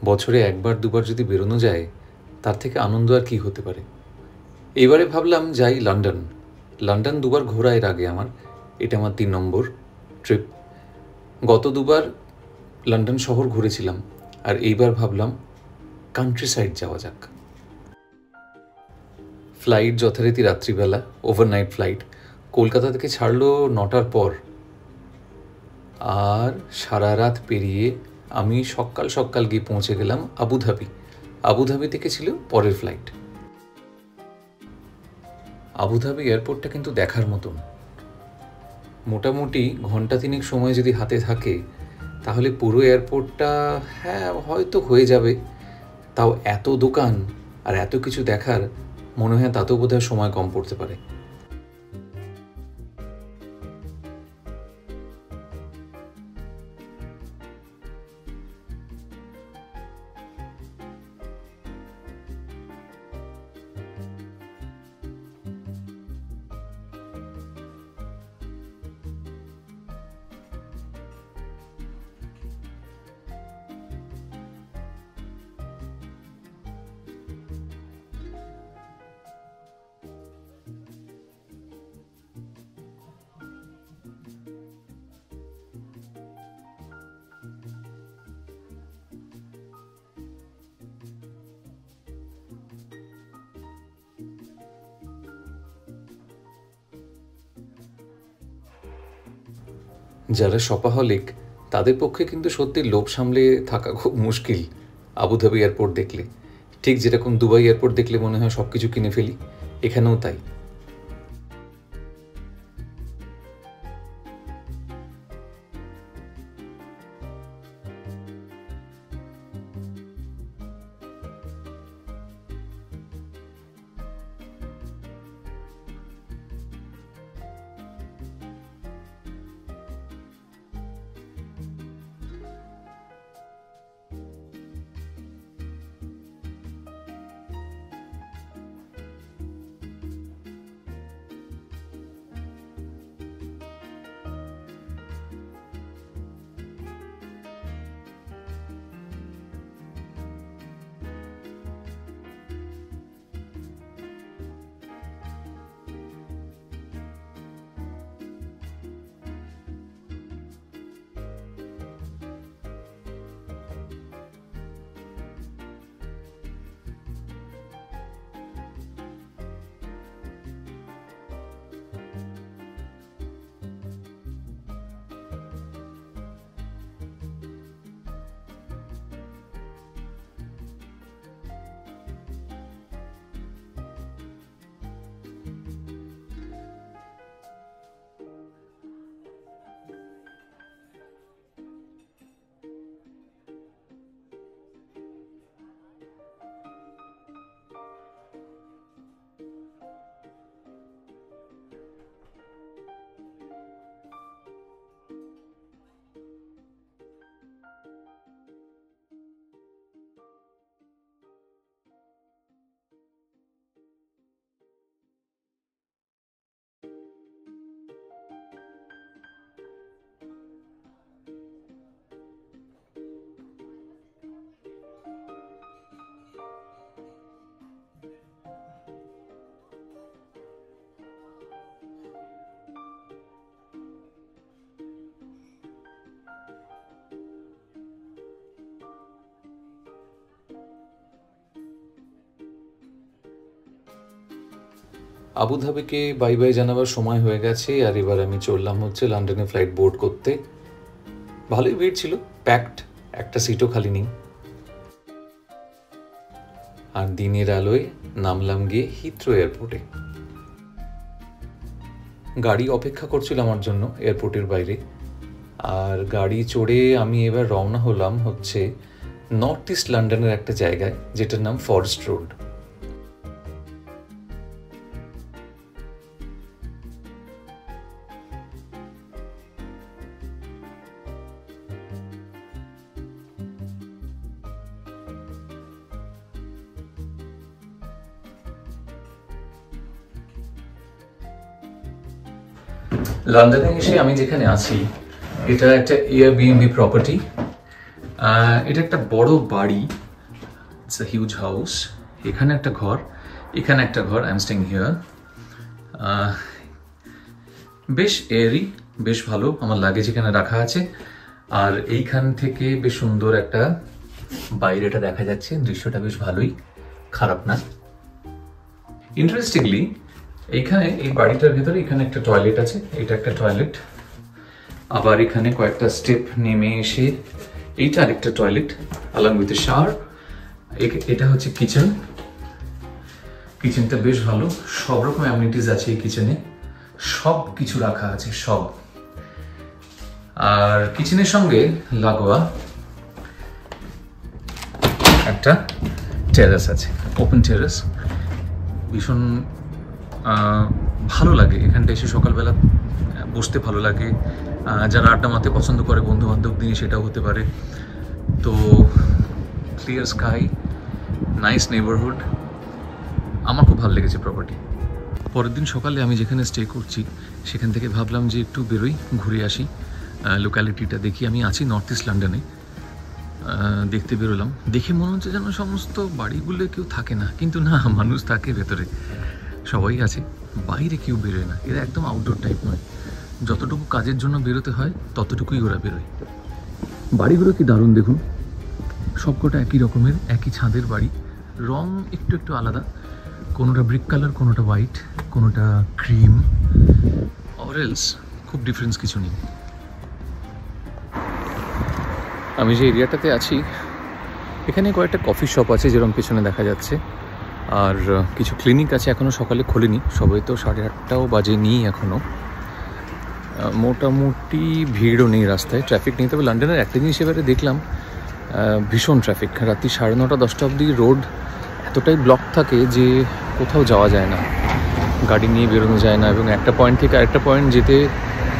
বছরে একবার দুবার যদি বেরোনো যায় তার থেকে আনন্দ আর কি হতে পারে। এবারে ভাবলাম যাই লন্ডন। লন্ডন দুবার ঘোরা এর আগে আমার, এটা আমার 3 নম্বর ট্রিপ। গত দুবার লন্ডন শহর ঘুরেছিলাম, আর এইবার ভাবলাম কান্ট্রি সাইড যাওয়া যাক। ফ্লাইট যথারীতি রাত্রিবেলা, ওভারনাইট ফ্লাইট। কলকাতা থেকে ছাড়লো 9টার পর, আর সারা রাত পেরিয়ে আমি সকাল সকাল গিয়ে পৌঁছে গেলাম আবুধাবি। আবুধাবি থেকে ছিল পরের ফ্লাইট। আবুধাবি এয়ারপোর্টটা কিন্তু দেখার মতন। মোটামুটি ঘন্টা 3 সময় যদি হাতে থাকে তাহলে পুরো এয়ারপোর্টটা হয়তো হয়ে যাবে। তাও এত দোকান আর এত কিছু দেখার, মনে হয় তাতেও বোধহয় সময় কম পড়তে পারে। যারা শপাহলিক তাদের পক্ষে কিন্তু সত্যি লোভ সামলে থাকা খুব মুশকিল। আবুধাবি এয়ারপোর্ট দেখলে, ঠিক যেরকম দুবাই এয়ারপোর্ট দেখলে মনে হয় সব কিছু কিনে ফেলি, এখানেও তাই। আবুধাবিকে বাই বাই জানাবার সময় হয়ে গেছে, আর এবার আমি চললাম হচ্ছে লন্ডনে ফ্লাইট বোর্ড করতে। ভালোই ভিড় ছিল, প্যাকড, একটা সিটও খালি নেই। আর দিনের আলোয় নামলাম গিয়ে হিথ্রো এয়ারপোর্টে। গাড়ি অপেক্ষা করছিল আমার জন্য এয়ারপোর্টের বাইরে, আর গাড়ি চড়ে আমি এবার রওনা হলাম হচ্ছে নর্থ ইস্ট লন্ডনের একটা জায়গায় যেটার নাম ফরেস্ট রোড। লন্ডনে এসে আমি যেখানে আছি এটা একটা এয়ারবিএনবি প্রপার্টি। এটা একটা বড় বাড়ি, ইটস আ হিউজ হাউস। এখানে একটা ঘর, এখানে একটা ঘর, আই এম স্টেইং হিয়ার। বেশ এয়ারি, বেশ ভালো, আমার লাগেজ এখানে রাখা আছে। আর এইখান থেকে বেশ সুন্দর একটা বাইরেটা দেখা যাচ্ছে, দৃশ্যটা বেশ ভালোই, খারাপ না। ইন্টারেস্টিংলি এইখানে এই বাড়িটার ভেতরে এখানে একটা টয়লেট আছে, এটা একটা টয়লেট। আবার এখানে কয়েকটা স্টেপ নেমে এসে এইটা আরেকটা toilet along with a shower। এটা হচ্ছে কিচেন। কিচেনটা বেশ ভালো, সব রকম অ্যামিনিটিস আছে এই কিচেনে, সব কিছু রাখা আছে সব। আর কিচেনের সঙ্গে লাগোয়া একটা টেরাস আছে, ওপেন টেরাস। ভীষণ ভালো লাগে এখানটা এসে, সকালবেলা বসতে ভালো লাগে। যারা আড্ডা মারতে পছন্দ করে বন্ধু বান্ধব নিয়ে, সেটাও হতে পারে। তো ক্লিয়ার স্কাই, নাইস নেইবারহুড, আমার খুব ভালো লেগেছে প্রপার্টি। পরের দিন সকালে আমি যেখানে স্টে করছি সেখান থেকে ভাবলাম যে একটু বেরোই, ঘুরে আসি, লোকালিটিটা দেখি। আমি আছি নর্থ ইস্ট লন্ডনে, দেখতে বেরোলাম। দেখে মনে হচ্ছে যেন সমস্ত বাড়িগুলো কেউ থাকে না, কিন্তু না, মানুষ থাকে ভেতরে, সবাই আছে, বাইরে কেউ বেরোয় না। এরা একদম আউটডোর টাইপ নয়, যতটুকু কাজের জন্য বেরোতে হয় ততটুকুই ওরা বেরোয়। বাড়িগুলো কি দারুণ দেখুন, সবকটা একই রকমের, একই ছাদের বাড়ি, রং একটু একটু আলাদা, কোনোটা ব্রিক কালার, কোনোটা হোয়াইট, কোনোটা ক্রিম, অরেলস খুব ডিফারেন্স কিছু নেই। আমি যে এরিয়াটাতে আছি এখানে কয়েকটা কফি শপ আছে, যেরকম পেছনে দেখা যাচ্ছে, আর কিছু ক্লিনিক আছে, এখনও সকালে খোলেনি, সবাই তো 8:30টাও বাজেনি এখনও। মোটামুটি ভিড়ও নেই রাস্তায়, ট্রাফিক নেই। তবে লন্ডনের একটা জিনিস এবারে দেখলাম, ভীষণ ট্রাফিক। রাত্রি 9:30 10টা অবধি রোড এতটাই ব্লক থাকে যে কোথাও যাওয়া যায় না, গাড়ি নিয়ে বেরোনো যায় না, এবং একটা পয়েন্ট থেকে আরেকটা পয়েন্ট যেতে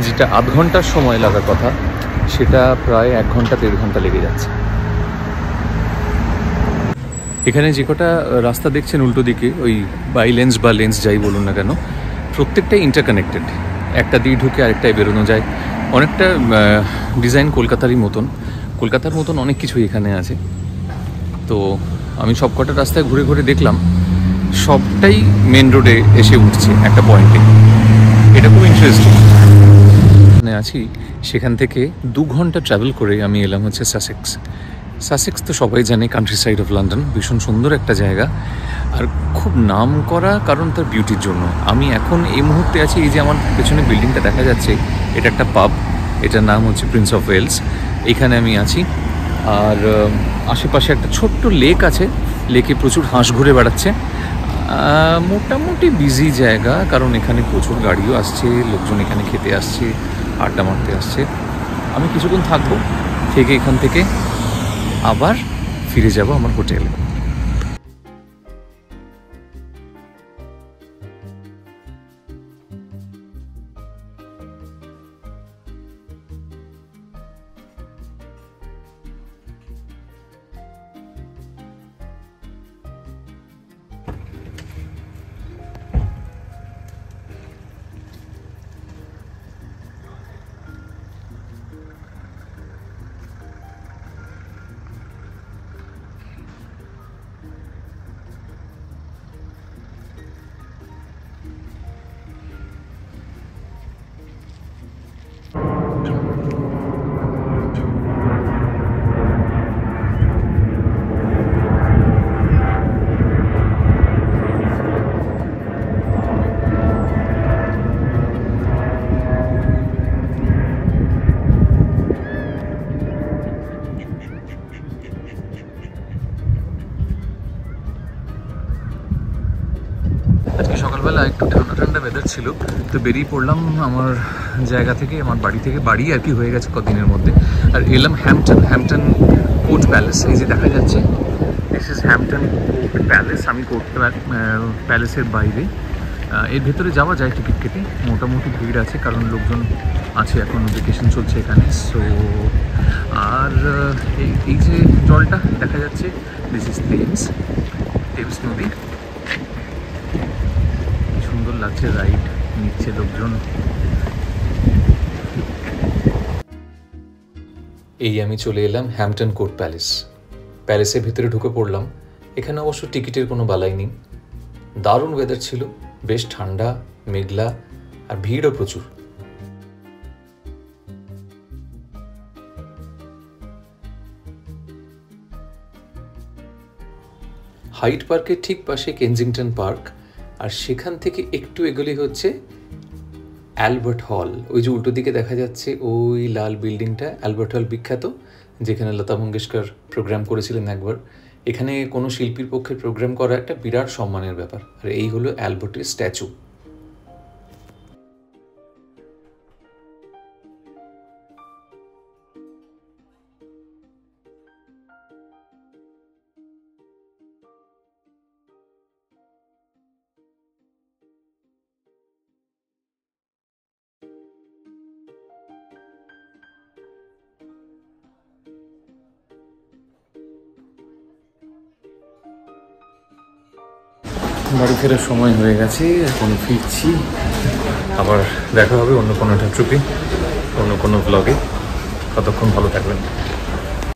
যেটা আধ ঘন্টার সময় লাগার কথা, সেটা প্রায় 1 ঘন্টা 1.5 ঘন্টা লেগে যাচ্ছে। এখানে যে কটা রাস্তা দেখছেন উল্টো দিকে, ওই বাই লেন্স বা লেন্স যাই বলুন না কেন, প্রত্যেকটাই ইন্টারকানেক্টেড, একটা দিয়ে ঢুকে আরেকটায় বেরোনো যায়। অনেকটা ডিজাইন কলকাতারই মতন, কলকাতার মতন অনেক কিছুই এখানে আছে। তো আমি সব কটা রাস্তায় ঘুরে ঘুরে দেখলাম, সবটাই মেন রোডে এসে উঠছে একটা পয়েন্টে, এটা খুব ইন্টারেস্টিং। এখানে আছি, সেখান থেকে 2 ঘন্টা ট্রাভেল করে আমি এলাম হচ্ছে সাসেক্স। সাসেক্স তো সবাই জানে, কান্ট্রি সাইড অফ লন্ডন, ভীষণ সুন্দর একটা জায়গা, আর খুব নাম করা কারণ তার বিউটির জন্য। আমি এখন এই মুহূর্তে আছি, এই যে আমার পেছনে বিল্ডিংটা দেখা যাচ্ছে, এটা একটা পাব, এটার নাম হচ্ছে প্রিন্স অফ ওয়েলস, এইখানে আমি আছি। আর আশেপাশে একটা ছোট্ট লেক আছে, লেকে প্রচুর হাঁস ঘুরে বেড়াচ্ছে। মোটামুটি বিজি জায়গা, কারণ এখানে প্রচুর গাড়িও আসছে, লোকজন এখানে খেতে আসছে, আড্ডা মারতে আসছে। আমি কিছুক্ষণ থাকবো, থেকে এখান থেকে আবার ফিরে যাব আমার হোটেলে। আজকে সকালবেলা একটু ঠান্ডা ঠান্ডা ওয়েদার ছিল, তো বেরিয়ে পড়লাম আমার জায়গা থেকে, আমার বাড়ি থেকে, বাড়ি আর কি হয়ে গেছে কদিনের মধ্যে, আর এলাম হ্যাম্পটন কোর্ট প্যালেস। এই যে দেখা যাচ্ছে, this is Hampton court palace. আমি কোর্ট প্যালেসের বাইরে, এর ভেতরে যাওয়া যায় টিকিট কেটে, মোটামুটি ভিড় আছে, কারণ লোকজন আছে, এখন ভেকেশন চলছে এখানে। সো আর এই যে জলটা দেখা যাচ্ছে, দিস ইজ টেমস নদী, সুন্দর লাগছে, রাইড নিচ্ছে লোকজন। এই আমি চলে এলাম হ্যাম্পটন কোর্ট প্যালেস। প্যালেসের ভিতরে ঢুকে পড়লাম। এখানে অবশ্য টিকিটের কোনো বালাই নেই। দারুণ ওয়েদার ছিল, বেশ ঠান্ডা, মেঘলা, আর ভিড়ও প্রচুর। হাইড পার্কের ঠিক পাশে কেনজিংটন পার্ক, আর সেখান থেকে একটু এগোলেই হচ্ছে অ্যালবার্ট হল। ওই যে উল্টো দিকে দেখা যাচ্ছে ওই লাল বিল্ডিংটা, অ্যালবার্ট হল বিখ্যাত, যেখানে লতা মঙ্গেশকর প্রোগ্রাম করেছিলেন একবার। এখানে কোনো শিল্পীর পক্ষে প্রোগ্রাম করা একটা বিরাট সম্মানের ব্যাপার। আর এই হলো অ্যালবার্টের স্ট্যাচু। বাড়ি ফেরার সময় হয়ে গেছে, এখন ফিরছি। আবার দেখা হবে অন্য কোনো একটা ট্রিপে, অন্য কোনো ব্লগে। ততক্ষণ ভালো থাকবেন।